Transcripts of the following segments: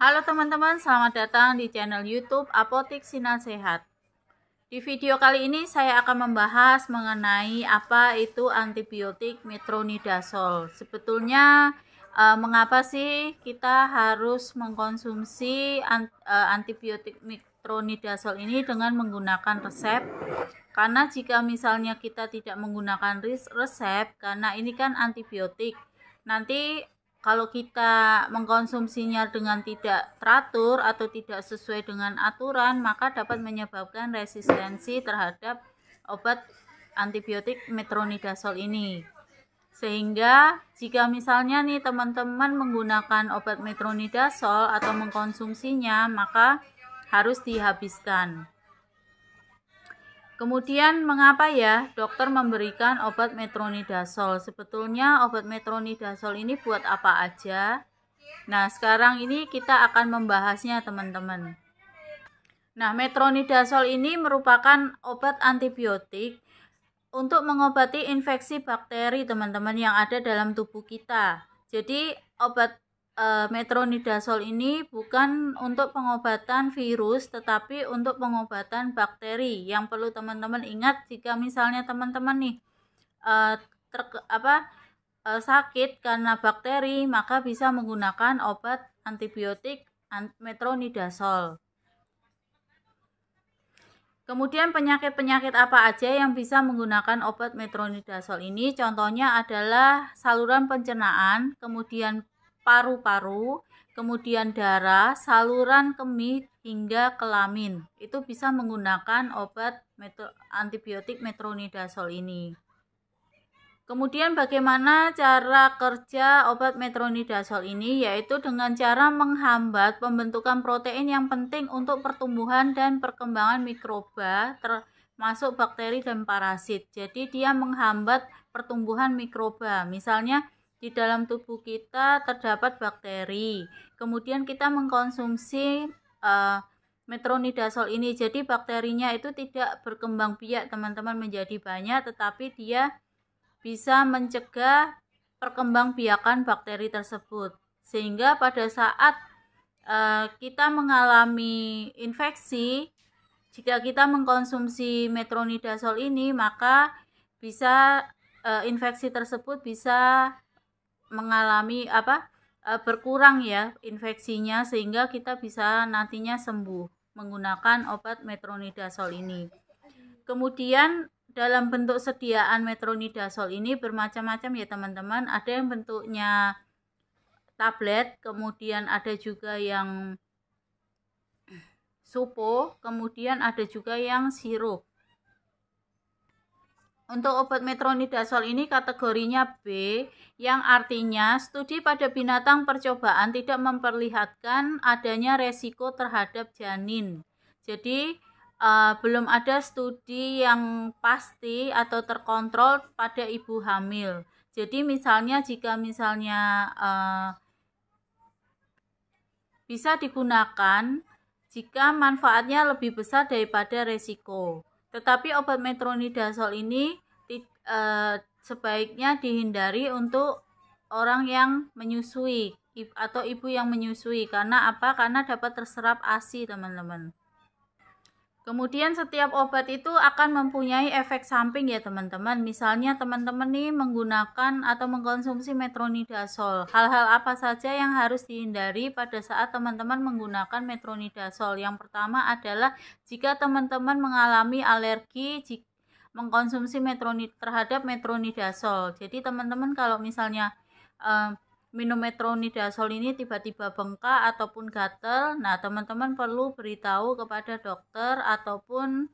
Halo teman-teman, selamat datang di channel YouTube Apotik Sinar Sehat. Di video kali ini saya akan membahas mengenai apa itu antibiotik metronidazol. Sebetulnya mengapa sih kita harus mengkonsumsi antibiotik metronidazol ini dengan menggunakan resep? Karena jika misalnya kita tidak menggunakan resep, karena ini kan antibiotik, nanti kalau kita mengkonsumsinya dengan tidak teratur atau tidak sesuai dengan aturan, maka dapat menyebabkan resistensi terhadap obat antibiotik metronidazol ini. Sehingga jika misalnya nih teman-teman menggunakan obat metronidazol atau mengkonsumsinya, maka harus dihabiskan. Kemudian mengapa ya dokter memberikan obat metronidazol? Sebetulnya obat metronidazol ini buat apa aja? Nah, sekarang ini kita akan membahasnya teman-teman. Nah, metronidazol ini merupakan obat antibiotik untuk mengobati infeksi bakteri teman-teman yang ada dalam tubuh kita. Jadi obat metronidazol ini bukan untuk pengobatan virus, tetapi untuk pengobatan bakteri. Yang perlu teman-teman ingat, jika misalnya teman-teman nih sakit karena bakteri, maka bisa menggunakan obat antibiotik metronidazol. Kemudian penyakit-penyakit apa aja yang bisa menggunakan obat metronidazol ini? Contohnya adalah saluran pencernaan, kemudian paru-paru, kemudian darah, saluran kemih hingga kelamin. Itu bisa menggunakan obat antibiotik metronidazol ini. Kemudian bagaimana cara kerja obat metronidazol ini? Yaitu dengan cara menghambat pembentukan protein yang penting untuk pertumbuhan dan perkembangan mikroba, termasuk bakteri dan parasit. Jadi dia menghambat pertumbuhan mikroba. Misalnya di dalam tubuh kita terdapat bakteri, kemudian kita mengkonsumsi metronidazol ini, jadi bakterinya itu tidak berkembang biak teman-teman menjadi banyak, tetapi dia bisa mencegah perkembangbiakan bakteri tersebut, sehingga pada saat kita mengalami infeksi, jika kita mengkonsumsi metronidazol ini, maka bisa infeksi tersebut bisa mengalami berkurang ya infeksinya, sehingga kita bisa nantinya sembuh menggunakan obat metronidazol ini. Kemudian dalam bentuk sediaan metronidazol ini bermacam-macam ya teman-teman. Ada yang bentuknya tablet, kemudian ada juga yang supo, kemudian ada juga yang sirup. Untuk obat metronidazol ini kategorinya B, yang artinya studi pada binatang percobaan tidak memperlihatkan adanya resiko terhadap janin. Jadi belum ada studi yang pasti atau terkontrol pada ibu hamil. Jadi misalnya jika misalnya bisa digunakan jika manfaatnya lebih besar daripada resiko. Tetapi obat metronidazol ini sebaiknya dihindari untuk orang yang menyusui atau ibu yang menyusui. Karena apa? Karena dapat terserap ASI teman-teman. Kemudian setiap obat itu akan mempunyai efek samping ya teman-teman. Misalnya teman-teman nih menggunakan atau mengkonsumsi metronidazol. Hal-hal apa saja yang harus dihindari pada saat teman-teman menggunakan metronidazol? Yang pertama adalah jika teman-teman mengalami alergi mengkonsumsi terhadap metronidazol. Jadi teman-teman kalau misalnya minum metronidazol ini tiba-tiba bengkak ataupun gatal, nah teman-teman perlu beritahu kepada dokter ataupun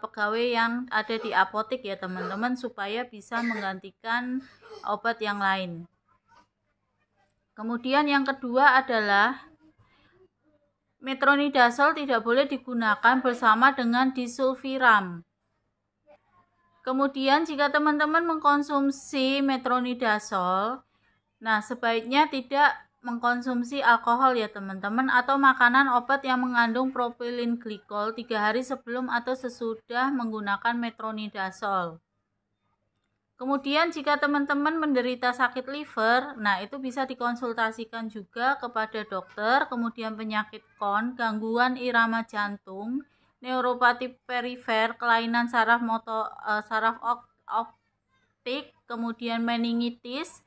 pegawai yang ada di apotek ya teman-teman, supaya bisa menggantikan obat yang lain. Kemudian yang kedua adalah metronidazol tidak boleh digunakan bersama dengan disulfiram. Kemudian jika teman-teman mengkonsumsi metronidazol, nah, sebaiknya tidak mengkonsumsi alkohol ya teman-teman, atau makanan obat yang mengandung propilin glikol 3 hari sebelum atau sesudah menggunakan metronidazol. Kemudian jika teman-teman menderita sakit liver, nah itu bisa dikonsultasikan juga kepada dokter. Kemudian penyakit kon, gangguan irama jantung, neuropati perifer, kelainan saraf optik, kemudian meningitis,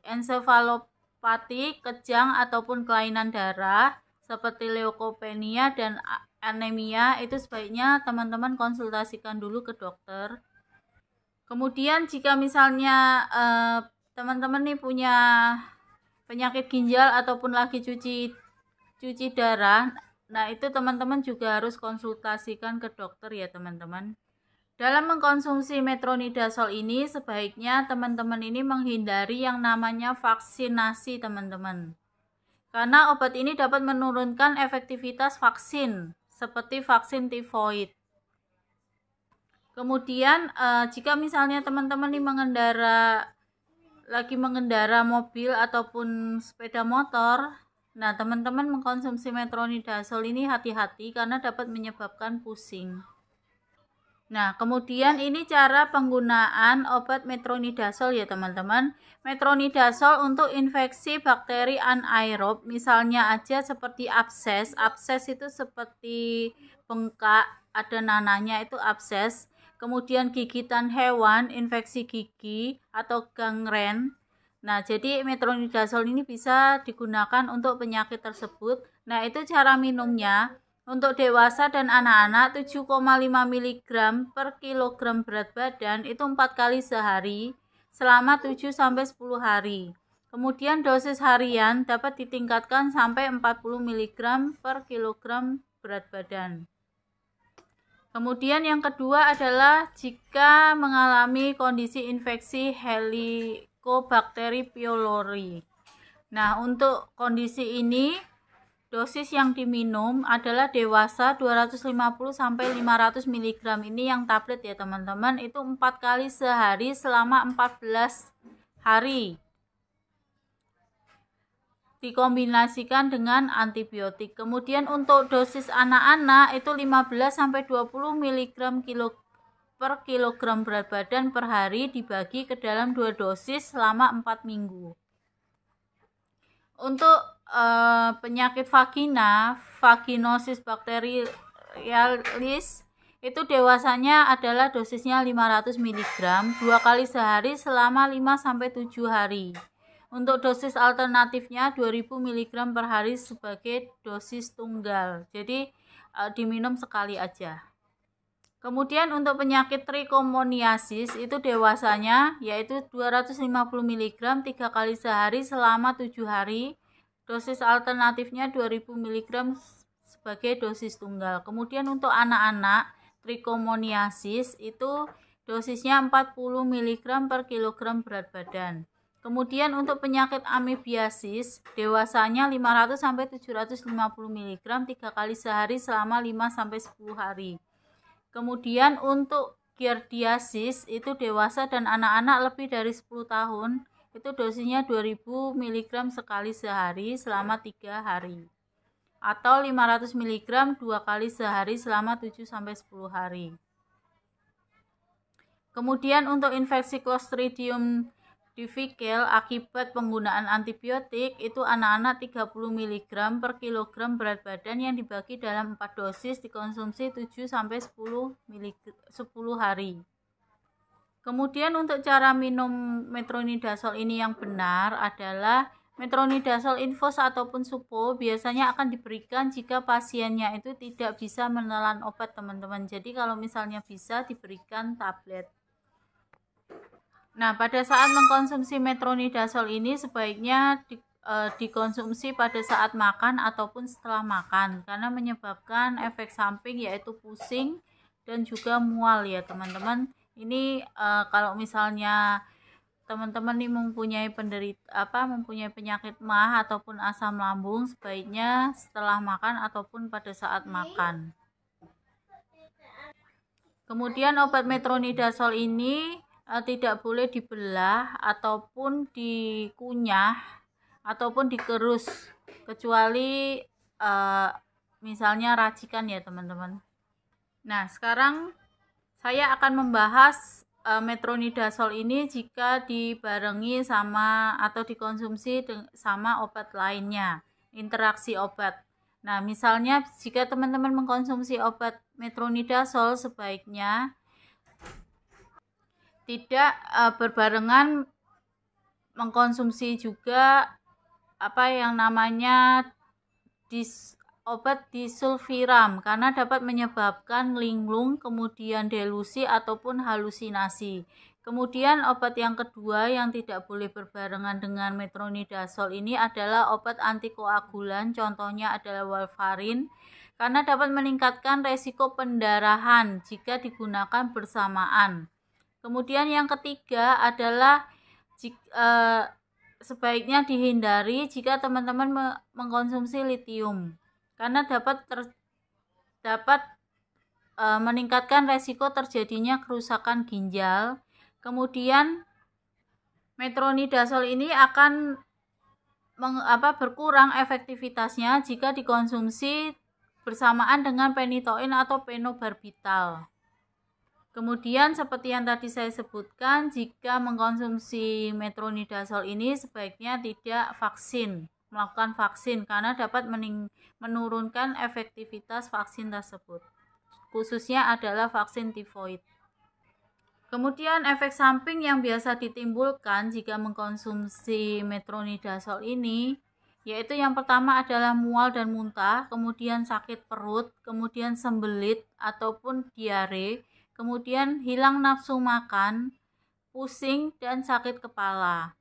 ensefalopati, kejang ataupun kelainan darah seperti leukopenia dan anemia, itu sebaiknya teman-teman konsultasikan dulu ke dokter. Kemudian jika misalnya teman-teman nih punya penyakit ginjal ataupun lagi cuci darah, nah itu teman-teman juga harus konsultasikan ke dokter ya teman-teman. Dalam mengkonsumsi metronidazol ini sebaiknya teman-teman ini menghindari yang namanya vaksinasi teman-teman. Karena obat ini dapat menurunkan efektivitas vaksin seperti vaksin tifoid. Kemudian jika misalnya teman-teman ini lagi mengendara mobil ataupun sepeda motor, nah teman-teman mengkonsumsi metronidazol ini hati-hati karena dapat menyebabkan pusing. Nah, kemudian ini cara penggunaan obat metronidazol ya teman-teman. Metronidazol untuk infeksi bakteri anaerob, misalnya aja seperti abses. Abses itu seperti bengkak, ada nananya itu abses. Kemudian gigitan hewan, infeksi gigi atau gangren. Nah, jadi metronidazol ini bisa digunakan untuk penyakit tersebut. Nah, itu cara minumnya. Untuk dewasa dan anak-anak 7,5 mg per kilogram berat badan itu 4 kali sehari selama 7-10 hari. Kemudian dosis harian dapat ditingkatkan sampai 40 mg per kilogram berat badan. Kemudian yang kedua adalah jika mengalami kondisi infeksi Helicobacter pylori. Nah, untuk kondisi ini dosis yang diminum adalah dewasa 250-500 mg, ini yang tablet ya teman-teman, itu 4 kali sehari selama 14 hari. Dikombinasikan dengan antibiotik. Kemudian untuk dosis anak-anak itu 15-20 mg per kilogram berat badan per hari dibagi ke dalam 2 dosis selama 4 minggu. Untuk penyakit vaginosis bacterialis itu dewasanya adalah dosisnya 500 mg 2 kali sehari selama 5-7 hari. Untuk dosis alternatifnya 2000 mg per hari sebagai dosis tunggal. Jadi diminum sekali aja. Kemudian untuk penyakit trichomoniasis itu dewasanya yaitu 250 mg 3 kali sehari selama 7 hari. Dosis alternatifnya 2000 mg sebagai dosis tunggal. Kemudian untuk anak-anak trichomoniasis itu dosisnya 40 mg per kilogram berat badan. Kemudian untuk penyakit amebiasis dewasanya 500-750 mg 3 kali sehari selama 5-10 hari. Kemudian untuk giardiasis itu dewasa dan anak-anak lebih dari 10 tahun itu dosisnya 2000 mg sekali sehari selama 3 hari atau 500 mg 2 kali sehari selama 7-10 hari. Kemudian untuk infeksi Clostridium difficile akibat penggunaan antibiotik itu anak-anak 30 mg per kilogram berat badan yang dibagi dalam 4 dosis dikonsumsi 7-10 hari. Kemudian untuk cara minum metronidazol ini yang benar adalah metronidazol infus ataupun supo biasanya akan diberikan jika pasiennya itu tidak bisa menelan obat teman-teman. Jadi kalau misalnya bisa diberikan tablet. Nah, pada saat mengkonsumsi metronidazol ini sebaiknya dikonsumsi pada saat makan ataupun setelah makan karena menyebabkan efek samping yaitu pusing dan juga mual ya teman-teman. Ini kalau misalnya teman-teman nih mempunyai penyakit MAH ataupun asam lambung sebaiknya setelah makan ataupun pada saat makan. Kemudian obat metronidazol ini tidak boleh dibelah ataupun dikunyah ataupun digerus kecuali misalnya racikan ya teman-teman. Nah, sekarang Saya akan membahas metronidazol ini jika dibarengi sama atau dikonsumsi sama obat lainnya, interaksi obat. Nah, misalnya jika teman-teman mengkonsumsi obat metronidazol, sebaiknya tidak berbarengan mengkonsumsi juga apa yang namanya obat disulfiram, karena dapat menyebabkan linglung, kemudian delusi ataupun halusinasi. Kemudian obat yang kedua yang tidak boleh berbarengan dengan metronidazol ini adalah obat antikoagulan, contohnya adalah warfarin, karena dapat meningkatkan resiko pendarahan jika digunakan bersamaan. Kemudian yang ketiga adalah sebaiknya dihindari jika teman-teman mengkonsumsi litium, karena dapat meningkatkan resiko terjadinya kerusakan ginjal. Kemudian metronidazol ini akan berkurang efektivitasnya jika dikonsumsi bersamaan dengan phenytoin atau phenobarbital. Kemudian seperti yang tadi saya sebutkan, jika mengkonsumsi metronidazol ini sebaiknya tidak melakukan vaksin, karena dapat menurunkan efektivitas vaksin tersebut, khususnya adalah vaksin tifoid. Kemudian efek samping yang biasa ditimbulkan jika mengkonsumsi metronidazol ini, yaitu yang pertama adalah mual dan muntah, kemudian sakit perut, kemudian sembelit ataupun diare, kemudian hilang nafsu makan, pusing, dan sakit kepala.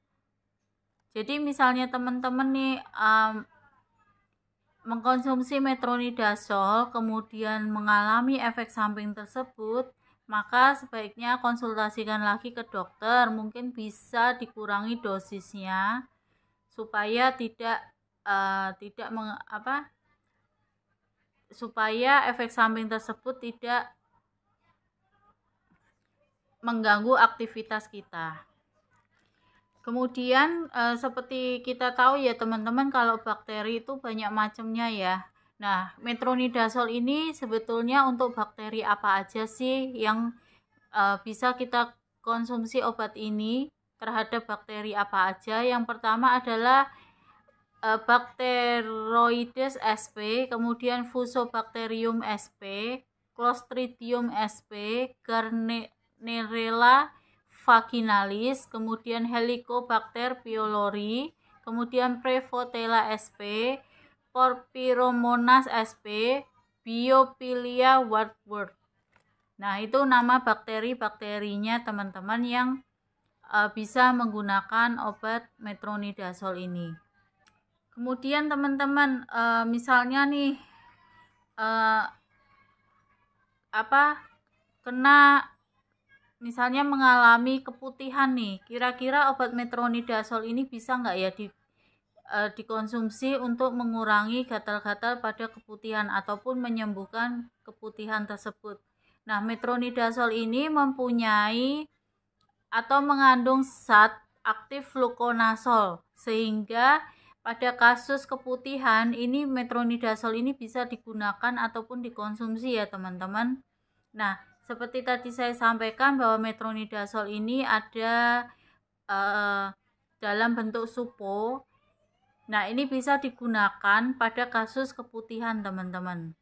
Jadi misalnya teman-teman nih mengkonsumsi metronidazol kemudian mengalami efek samping tersebut, maka sebaiknya konsultasikan lagi ke dokter, mungkin bisa dikurangi dosisnya supaya supaya efek samping tersebut tidak mengganggu aktivitas kita. Kemudian seperti kita tahu ya teman-teman, kalau bakteri itu banyak macamnya ya. Nah, metronidazol ini sebetulnya untuk bakteri apa aja sih yang bisa kita konsumsi obat ini terhadap bakteri apa aja? Yang pertama adalah Bacteroides sp, kemudian Fusobacterium sp, Clostridium sp, Gardnerella vaginalis, kemudian Helicobacter pylori, kemudian Prevotella sp, Porphyromonas sp, Biophilia Wardwort. Nah, itu nama bakteri-bakterinya teman-teman yang bisa menggunakan obat metronidazol ini. Kemudian teman-teman misalnya nih misalnya mengalami keputihan nih, kira-kira obat metronidazol ini bisa nggak ya dikonsumsi untuk mengurangi gatal-gatal pada keputihan ataupun menyembuhkan keputihan tersebut. Nah, metronidazol ini mempunyai atau mengandung zat aktif fluconazol, sehingga pada kasus keputihan ini metronidazol ini bisa digunakan ataupun dikonsumsi ya teman-teman. Nah, seperti tadi saya sampaikan bahwa metronidazol ini ada dalam bentuk supo. Nah, ini bisa digunakan pada kasus keputihan teman-teman.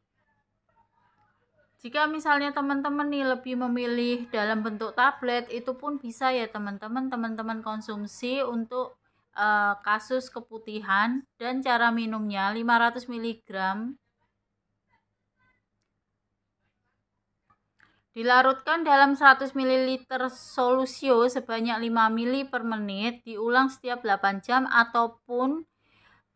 Jika misalnya teman-teman nih lebih memilih dalam bentuk tablet, itu pun bisa ya teman-teman konsumsi untuk kasus keputihan, dan cara minumnya 500 mg dilarutkan dalam 100 ml solusio sebanyak 5 ml per menit, diulang setiap 8 jam, ataupun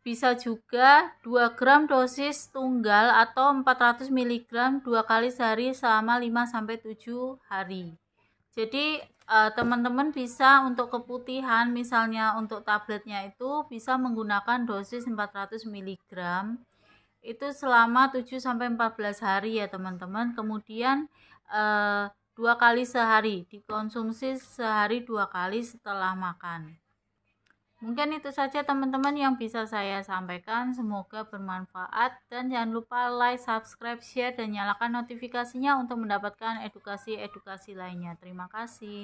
bisa juga 2 gram dosis tunggal atau 400 mg 2 kali sehari selama 5-7 hari. Jadi teman-teman bisa untuk keputihan, misalnya untuk tabletnya itu bisa menggunakan dosis 400 mg itu selama 7-14 hari ya teman-teman. Kemudian 2 kali sehari, dikonsumsi sehari 2 kali setelah makan. Mungkin itu saja teman-teman yang bisa saya sampaikan, semoga bermanfaat dan jangan lupa like, subscribe, share dan nyalakan notifikasinya untuk mendapatkan edukasi-edukasi lainnya. Terima kasih.